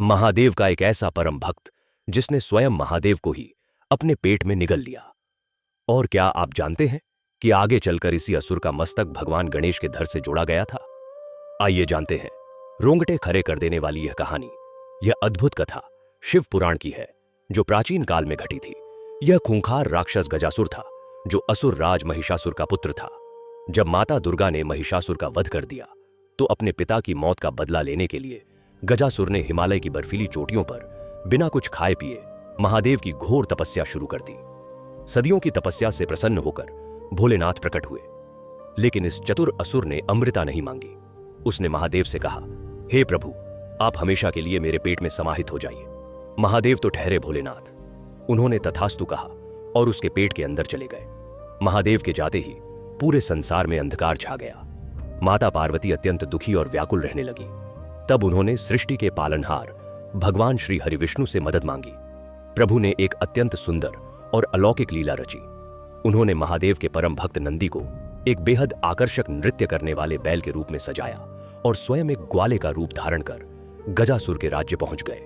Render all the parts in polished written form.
महादेव का एक ऐसा परम भक्त जिसने स्वयं महादेव को ही अपने पेट में निगल लिया। और क्या आप जानते हैं कि आगे चलकर इसी असुर का मस्तक भगवान गणेश के धड़ से जोड़ा गया था? आइए जानते हैं। रोंगटे खड़े कर देने वाली यह कहानी, यह अद्भुत कथा शिव पुराण की है, जो प्राचीन काल में घटी थी। यह खूंखार राक्षस गजासुर था, जो असुर राज महिषासुर का पुत्र था। जब माता दुर्गा ने महिषासुर का वध कर दिया, तो अपने पिता की मौत का बदला लेने के लिए गजासुर ने हिमालय की बर्फीली चोटियों पर बिना कुछ खाए पिए महादेव की घोर तपस्या शुरू कर दी। सदियों की तपस्या से प्रसन्न होकर भोलेनाथ प्रकट हुए, लेकिन इस चतुर असुर ने अमृता नहीं मांगी। उसने महादेव से कहा, हे प्रभु, आप हमेशा के लिए मेरे पेट में समाहित हो जाइए। महादेव तो ठहरे भोलेनाथ। उन्होंने तथास्तु कहा और उसके पेट के अंदर चले गए। महादेव के जाते ही पूरे संसार में अंधकार छा गया। माता पार्वती अत्यंत दुखी और व्याकुल रहने लगी। तब उन्होंने सृष्टि के पालनहार भगवान श्री हरिविष्णु से मदद मांगी। प्रभु ने एक अत्यंत सुंदर और अलौकिक लीला रची। उन्होंने महादेव के परम भक्त नंदी को एक बेहद आकर्षक नृत्य करने वाले बैल के रूप में सजाया और स्वयं एक ग्वाले का रूप धारण कर गजासुर के राज्य पहुंच गए।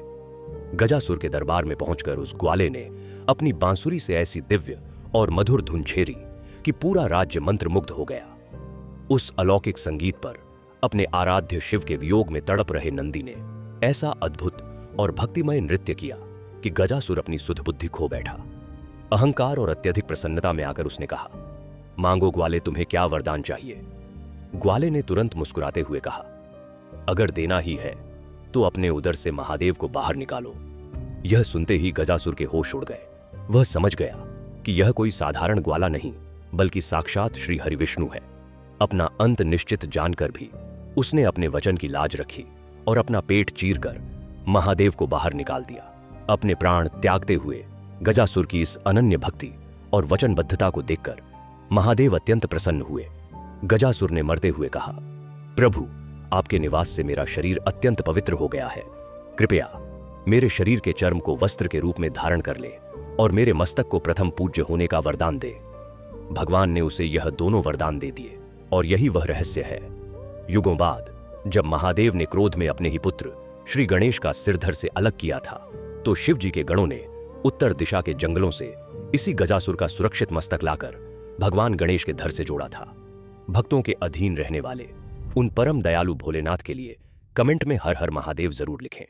गजासुर के दरबार में पहुंचकर उस ग्वाले ने अपनी बांसुरी से ऐसी दिव्य और मधुर धुन छेड़ी कि पूरा राज्य मंत्रमुग्ध हो गया। उस अलौकिक संगीत पर अपने आराध्य शिव के वियोग में तड़प रहे नंदी ने ऐसा अद्भुत और भक्तिमय नृत्य किया कि गजासुर अपनी सुध बुद्धि खो बैठा। अहंकार और अत्यधिक प्रसन्नता में आकर उसने कहा, मांगो ग्वाले, तुम्हें क्या वरदान चाहिए? ग्वाले ने तुरंत मुस्कुराते हुए कहा, अगर देना ही है तो अपने उदर से महादेव को बाहर निकालो। यह सुनते ही गजासुर के होश उड़ गए। वह समझ गया कि यह कोई साधारण ग्वाला नहीं, बल्कि साक्षात श्री हरिविष्णु है। अपना अंत निश्चित जानकर भी उसने अपने वचन की लाज रखी और अपना पेट चीरकर महादेव को बाहर निकाल दिया। अपने प्राण त्यागते हुए गजासुर की इस अनन्य भक्ति और वचनबद्धता को देखकर महादेव अत्यंत प्रसन्न हुए। गजासुर ने मरते हुए कहा, प्रभु, आपके निवास से मेरा शरीर अत्यंत पवित्र हो गया है। कृपया मेरे शरीर के चर्म को वस्त्र के रूप में धारण कर ले और मेरे मस्तक को प्रथम पूज्य होने का वरदान दे। भगवान ने उसे यह दोनों वरदान दे दिए और यही वह रहस्य है। युगों बाद जब महादेव ने क्रोध में अपने ही पुत्र श्री गणेश का सिरधड़ से अलग किया था, तो शिव जी के गणों ने उत्तर दिशा के जंगलों से इसी गजासुर का सुरक्षित मस्तक लाकर भगवान गणेश के धड़ से जोड़ा था। भक्तों के अधीन रहने वाले उन परम दयालु भोलेनाथ के लिए कमेंट में हर हर महादेव जरूर लिखें।